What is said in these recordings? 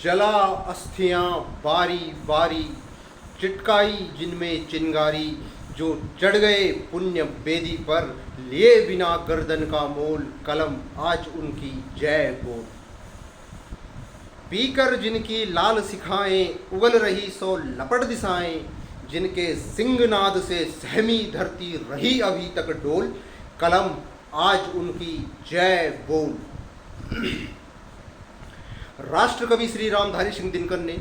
जला अस्थियां बारी बारी, चिटकाई जिनमें चिंगारी, जो चढ़ गए पुण्य बेदी पर, लिए बिना गर्दन का मोल, कलम आज उनकी जय बोल। पीकर जिनकी लाल सिखाएं, उगल रही सो लपट दिशाएं, जिनके सिंहनाद से सहमी धरती रही अभी तक डोल, कलम आज उनकी जय बोल। राष्ट्रकवि श्री रामधारी सिंह दिनकर ने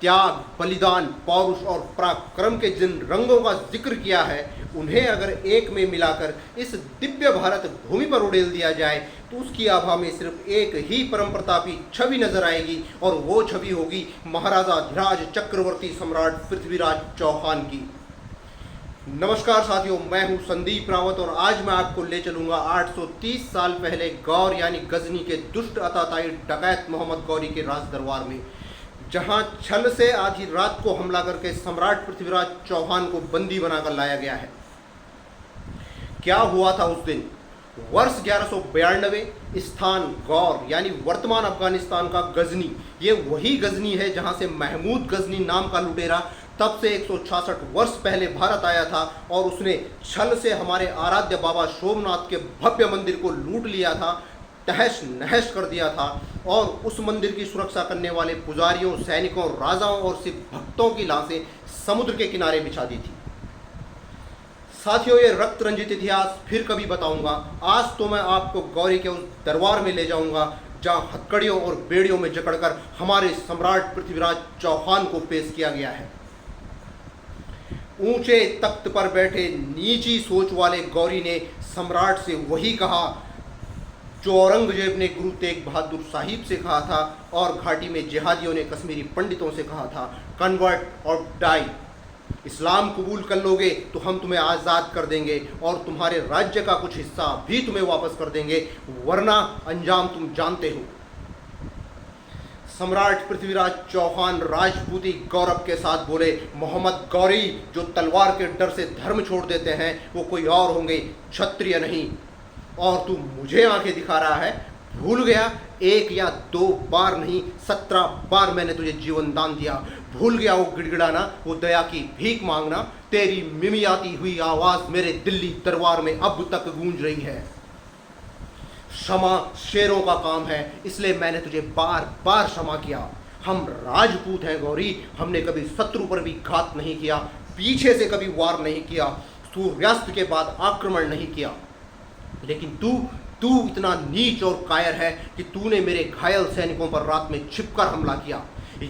त्याग, बलिदान, पौरुष और पराक्रम के जिन रंगों का जिक्र किया है, उन्हें अगर एक में मिलाकर इस दिव्य भारत भूमि पर उड़ेल दिया जाए तो उसकी आभा में सिर्फ एक ही परम प्रतापी छवि नजर आएगी, और वो छवि होगी महाराजा धिराज चक्रवर्ती सम्राट पृथ्वीराज चौहान की। नमस्कार साथियों, मैं हूं संदीप रावत और आज मैं आपको ले चलूंगा 830 साल पहले गौर यानी गजनी के दुष्ट अताताई डकैत मोहम्मद गौरी के राज दरबार में, जहां छल से आधी रात को हमला करके सम्राट पृथ्वीराज चौहान को बंदी बनाकर लाया गया है। क्या हुआ था उस दिन? वर्ष 1192, स्थान गौर यानी वर्तमान अफगानिस्तान का गजनी। ये वही गजनी है जहां से महमूद गजनी नाम का लुटेरा तब से 166 वर्ष पहले भारत आया था और उसने छल से हमारे आराध्य बाबा सोमनाथ के भव्य मंदिर को लूट लिया था, तहस नहस कर दिया था, और उस मंदिर की सुरक्षा करने वाले पुजारियों, सैनिकों, राजाओं और सिख भक्तों की लाशें समुद्र के किनारे बिछा दी थी। साथियों, ये रक्त रंजित इतिहास फिर कभी बताऊंगा। आज तो मैं आपको गौरी के उस दरबार में ले जाऊंगा जहां हथकड़ियों और बेड़ियों में जकड़कर हमारे सम्राट पृथ्वीराज चौहान को पेश किया गया है। ऊंचे तख्त पर बैठे नीची सोच वाले गौरी ने सम्राट से वही कहा जो औरंगजेब ने गुरु तेग बहादुर साहिब से कहा था और घाटी में जिहादियों ने कश्मीरी पंडितों से कहा था, कन्वर्ट और डाई। इस्लाम कबूल कर लोगे तो हम तुम्हें आज़ाद कर देंगे और तुम्हारे राज्य का कुछ हिस्सा भी तुम्हें वापस कर देंगे, वरना अंजाम तुम जानते हो। सम्राट पृथ्वीराज चौहान राजपूती गौरव के साथ बोले, मोहम्मद गौरी, जो तलवार के डर से धर्म छोड़ देते हैं वो कोई और होंगे, क्षत्रिय नहीं। और तू मुझे आंखें दिखा रहा है? भूल गया? एक या दो बार नहीं, 17 बार मैंने तुझे जीवन दान दिया। भूल गया वो गिड़गिड़ाना, वो दया की भीख मांगना? तेरी मिमियाती हुई आवाज मेरे दिल्ली दरबार में अब तक गूंज रही है। क्षमा शेरों का काम है, इसलिए मैंने तुझे बार बार क्षमा किया। हम राजपूत हैं गौरी, हमने कभी शत्रु पर भी घात नहीं किया, पीछे से कभी वार नहीं किया, सूर्यास्त के बाद आक्रमण नहीं किया। लेकिन तू इतना नीच और कायर है कि तूने मेरे घायल सैनिकों पर रात में छिपकर हमला किया।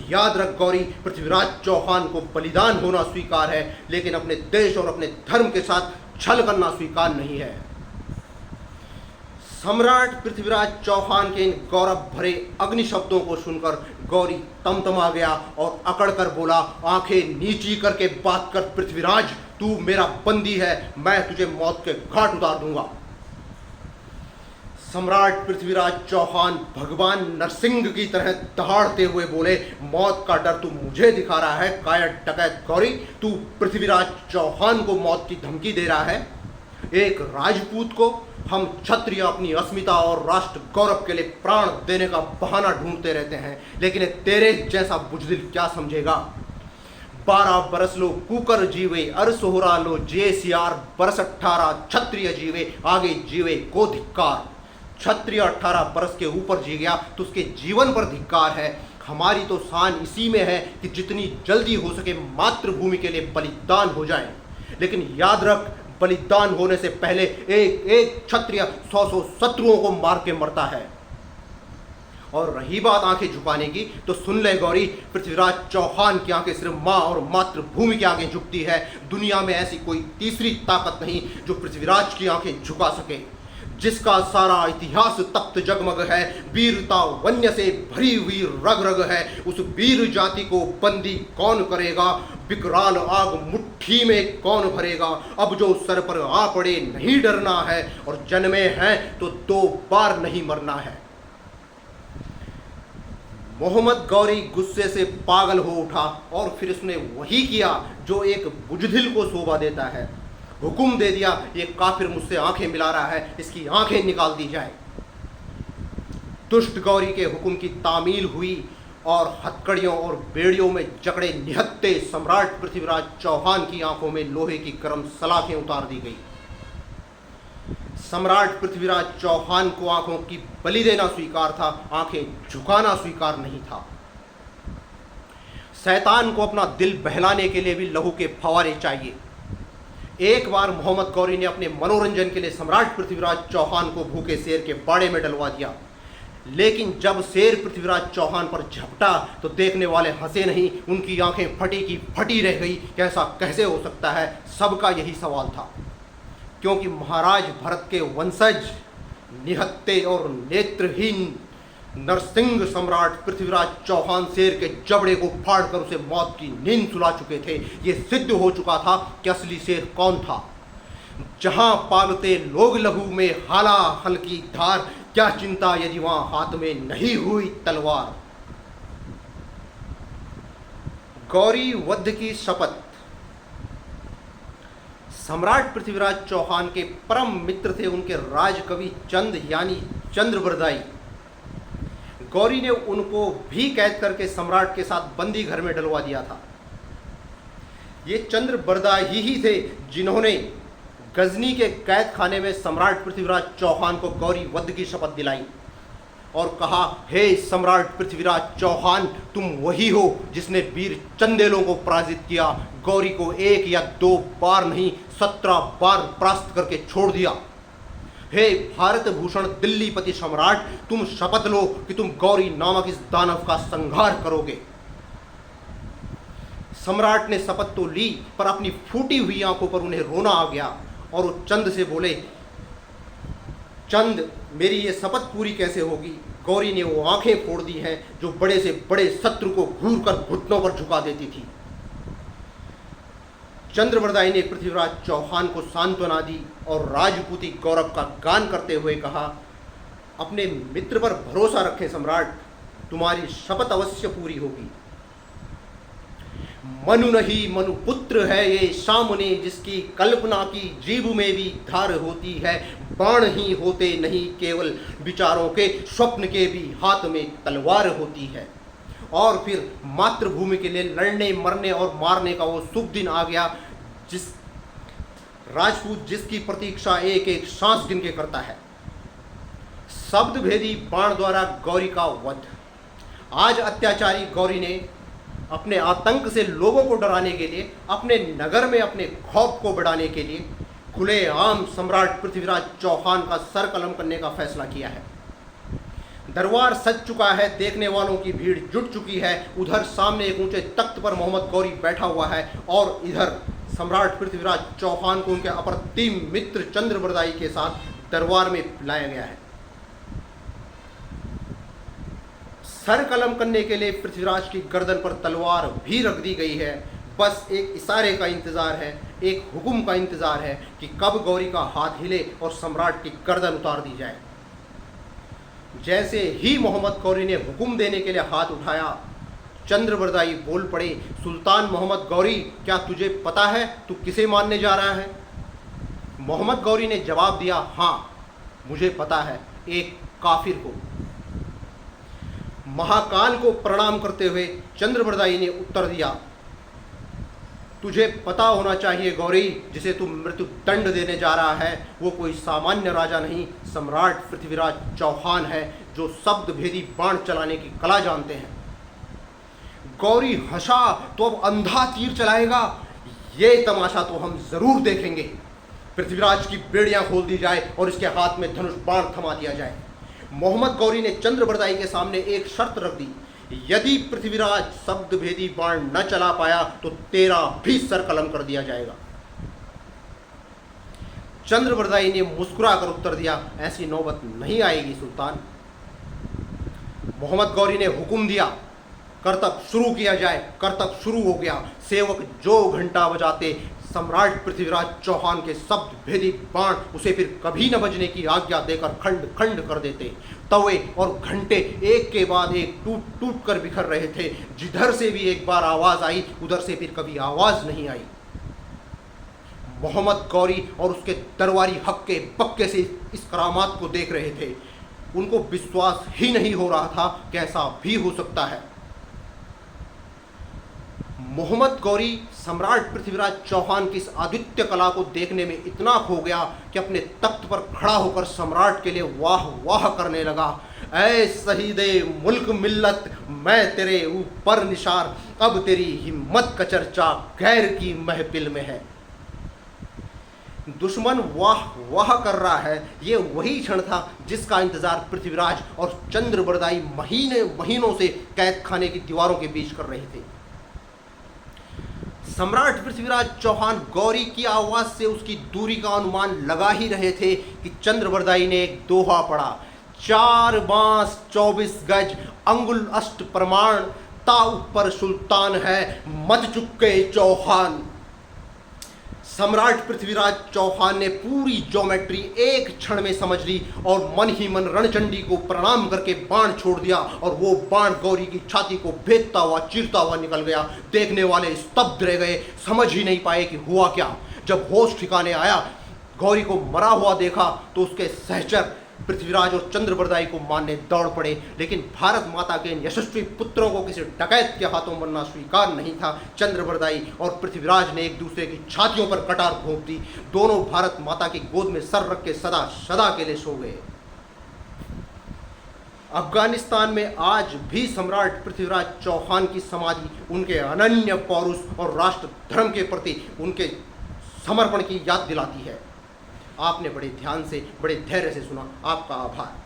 याद रख गौरी, पृथ्वीराज चौहान को बलिदान होना स्वीकार है, लेकिन अपने देश और अपने धर्म के साथ छल करना स्वीकार नहीं है। सम्राट पृथ्वीराज चौहान के इन गौरव भरे अग्नि शब्दों को सुनकर गौरी तमतमा गया और अकड़ कर बोला, आंखें नीची करके बात कर पृथ्वीराज, तू मेरा बंदी है, मैं तुझे मौत के घाट उतार दूंगा। सम्राट पृथ्वीराज चौहान भगवान नरसिंह की तरह दहाड़ते हुए बोले, मौत का डर तू मुझे दिखा रहा है कायर डकैत गौरी? तू पृथ्वीराज चौहान को मौत की धमकी दे रहा है? एक राजपूत को? हम क्षत्रिय अपनी अस्मिता और राष्ट्र गौरव के लिए प्राण देने का बहाना ढूंढते रहते हैं, लेकिन तेरे जैसा बुजदिल क्या समझेगा? 12 बरस लो कुकर जीवे, अर सोहरा लो जे सियार, बरस 18 क्षत्रिय जीवे, आगे जीवे को धिक्कार। क्षत्रिय 18 बरस के ऊपर जी गया तो उसके जीवन पर धिक्कार है। हमारी तो शान इसी में है कि जितनी जल्दी हो सके मातृभूमि के लिए बलिदान हो जाए, लेकिन याद रख, बलिदान होने से पहले एक एक क्षत्रिय 100 शत्रुओं को मार के मरता है। और रही बात आंखें झुकाने की, तो सुन ले गौरी, पृथ्वीराज चौहान की आंखें सिर्फ मां और मातृभूमि की आंखें झुकती है। दुनिया में ऐसी कोई तीसरी ताकत नहीं जो पृथ्वीराज की आंखें झुका सके, जिसका सारा इतिहास तख्त जगमग है, वीरता वन्य से भरी हुई रग रग है। उस वीर जाति को बंदी कौन करेगा? विकराल आग मुट्ठी में कौन भरेगा? अब जो सर पर आ पड़े नहीं डरना है, और जन्मे हैं तो 2 बार नहीं मरना है। मोहम्मद गौरी गुस्से से पागल हो उठा और फिर उसने वही किया जो एक बुजदिल को शोभा देता है। हुक्म दे दिया, ये काफिर मुझसे आंखें मिला रहा है, इसकी आंखें निकाल दी जाए। दुष्ट गौरी के हुक्म की तामील हुई और हथकड़ियों और बेड़ियों में जकड़े निहत्थे सम्राट पृथ्वीराज चौहान की आंखों में लोहे की गर्म सलाखें उतार दी गई। सम्राट पृथ्वीराज चौहान को आंखों की बलि देना स्वीकार था, आंखें झुकाना स्वीकार नहीं था। शैतान को अपना दिल बहलाने के लिए भी लहू के फवारे चाहिए। एक बार मोहम्मद गौरी ने अपने मनोरंजन के लिए सम्राट पृथ्वीराज चौहान को भूखे शेर के बाड़े में डलवा दिया, लेकिन जब शेर पृथ्वीराज चौहान पर झपटा तो देखने वाले हंसे नहीं, उनकी आंखें फटी की फटी रह गई। कैसा कैसे हो सकता है, सबका यही सवाल था, क्योंकि महाराज भरत के वंशज निहत्थे और नेत्रहीन नरसिंह सम्राट पृथ्वीराज चौहान शेर के जबड़े को फाड़कर उसे मौत की नींद सुला चुके थे। ये सिद्ध हो चुका था कि असली शेर कौन था। जहां पालते लोग लहू में हाला हल्की धार, क्या चिंता यदि वहां हाथ में नहीं हुई तलवार। गौरी वध की शपथ। सम्राट पृथ्वीराज चौहान के परम मित्र थे उनके राजकवि चंद यानी चंद्रबरदाई। गौरी ने उनको भी कैद करके सम्राट के साथ बंदी घर में डलवा दिया था। ये चंद्रबरदाई ही थे जिन्होंने गजनी के कैद खाने में सम्राट पृथ्वीराज चौहान को गौरी वध की शपथ दिलाई और कहा, हे सम्राट पृथ्वीराज चौहान, तुम वही हो जिसने वीर चंदेलों को पराजित किया। गौरी को 1 या 2 बार नहीं 17 बार परास्त करके छोड़ दिया। हे भारत भूषण दिल्लीपति सम्राट, तुम शपथ लो कि तुम गौरी नामक इस दानव का संहार करोगे। सम्राट ने शपथ तो ली, पर अपनी फूटी हुई आंखों पर उन्हें रोना आ गया और वो चंद से बोले, चंद, मेरी ये शपथ पूरी कैसे होगी। गौरी ने वो आंखें फोड़ दी हैं जो बड़े से बड़े शत्रु को घूर कर घुटनों पर झुका देती थी। चंद्रबरदाई ने पृथ्वीराज चौहान को सांत्वना दी और राजपूती गौरव का गान करते हुए कहा, अपने मित्र पर भरोसा रखें सम्राट, तुम्हारी शपथ अवश्य पूरी होगी। मनु नहीं मनु पुत्र है ये सामने, जिसकी कल्पना की जीभ में भी धार होती है। बाण ही होते नहीं केवल विचारों के, स्वप्न के भी हाथ में तलवार होती है। और फिर मातृभूमि के लिए लड़ने मरने और मारने का वो शुभ दिन आ गया, जिस राजपूत जिसकी प्रतीक्षा एक एक सांस गिन के करता है। शब्द भेदी बाण द्वारा गौरी का वध। आज अत्याचारी गौरी ने अपने आतंक से लोगों को डराने के लिए, अपने नगर में अपने खौफ को बढ़ाने के लिए खुलेआम सम्राट पृथ्वीराज चौहान का सर कलम करने का फैसला किया है। दरबार सज चुका है, देखने वालों की भीड़ जुट चुकी है। उधर सामने एक ऊंचे तख्त पर मोहम्मद गौरी बैठा हुआ है और इधर सम्राट पृथ्वीराज चौहान को उनके अप्रतिम मित्र चंद्रबरदाई के साथ दरबार में लाया गया है। सर कलम करने के लिए पृथ्वीराज की गर्दन पर तलवार भी रख दी गई है। बस एक इशारे का इंतजार है, एक हुक्म का इंतजार है कि कब गौरी का हाथ हिले और सम्राट की गर्दन उतार दी जाए। जैसे ही मोहम्मद गौरी ने हुक्म देने के लिए हाथ उठाया, चंद्रबरदाई बोल पड़े, सुल्तान मोहम्मद गौरी, क्या तुझे पता है तू किसे मानने जा रहा है। मोहम्मद गौरी ने जवाब दिया, हाँ मुझे पता है, एक काफिर को। महाकाल को प्रणाम करते हुए चंद्रबरदाई ने उत्तर दिया, तुझे पता होना चाहिए गौरी, जिसे तू मृत्यु दंड देने जा रहा है वो कोई सामान्य राजा नहीं, सम्राट पृथ्वीराज चौहान है, जो शब्द भेदी बाण चलाने की कला जानते हैं। गौरी हंसा, तो अब अंधा तीर चलाएगा, ये तमाशा तो हम जरूर देखेंगे। पृथ्वीराज की बेड़ियां खोल दी जाए और इसके हाथ में धनुष बाण थमा दिया जाए। मोहम्मद गौरी ने चंद्रबरदाई के सामने एक शर्त रख दी, यदि पृथ्वीराज शब्द भेदी बाण न चला पाया तो तेरा भी सर कलम कर दिया जाएगा। चंद्रबरदाई ने मुस्कुराकर उत्तर दिया, ऐसी नौबत नहीं आएगी सुल्तान। मोहम्मद गौरी ने हुक्म दिया, करतब शुरू किया जाए। करतब शुरू हो गया। सेवक जो घंटा बजाते, सम्राट पृथ्वीराज चौहान के शब्द भेदी बाण उसे फिर कभी न बजने की आज्ञा देकर खंड खंड कर देते। तवे और घंटे एक के बाद एक टूट टूट कर बिखर रहे थे। जिधर से भी एक बार आवाज आई, उधर से फिर कभी आवाज नहीं आई। मोहम्मद गौरी और उसके दरबारी हक्के पक्के से इस करामात को देख रहे थे। उनको विश्वास ही नहीं हो रहा था कि ऐसा भी हो सकता है। मोहम्मद गौरी सम्राट पृथ्वीराज चौहान की इस आदित्य कला को देखने में इतना खो गया कि अपने तख्त पर खड़ा होकर सम्राट के लिए वाह वाह करने लगा। ऐ शहीदे मुल्क मिल्लत, मैं तेरे ऊपर निशार, अब तेरी हिम्मत का चर्चा गैर की महफिल में है। दुश्मन वाह वाह कर रहा है, ये वही क्षण था जिसका इंतजार पृथ्वीराज और चंद्रबरदाई महीनों से कैद खाने की दीवारों के बीच कर रहे थे। सम्राट पृथ्वीराज चौहान गौरी की आवाज से उसकी दूरी का अनुमान लगा ही रहे थे कि चंद्रबरदाई ने एक दोहा पढ़ा, 4 बांस 24 गज अंगुल अष्ट प्रमाण, ता ऊपर सुल्तान है मत चुके चौहान। सम्राट पृथ्वीराज चौहान ने पूरी ज्योमेट्री एक क्षण में समझ ली और मन ही मन रणचंडी को प्रणाम करके बाण छोड़ दिया और वो बाण गौरी की छाती को भेदता हुआ चीरता हुआ निकल गया। देखने वाले स्तब्ध रह गए, समझ ही नहीं पाए कि हुआ क्या। जब होश ठिकाने आया, गौरी को मरा हुआ देखा तो उसके सहचर पृथ्वीराज और चंद्रबरदाई को मारने दौड़ पड़े, लेकिन भारत माता के इन यशस्वी पुत्रों को किसी डकैत के हाथों मरना स्वीकार नहीं था। चंद्रबरदाई और पृथ्वीराज ने एक दूसरे की छातियों पर कटार घोंप दी। दोनों भारत माता की गोद में सर रख के सदा सदा के लिए सो गए। अफगानिस्तान में आज भी सम्राट पृथ्वीराज चौहान की समाधि उनके अनन्य पौरुष और राष्ट्र धर्म के प्रति उनके समर्पण की याद दिलाती है। आपने बड़े ध्यान से, बड़े धैर्य से सुना। आपका आभार।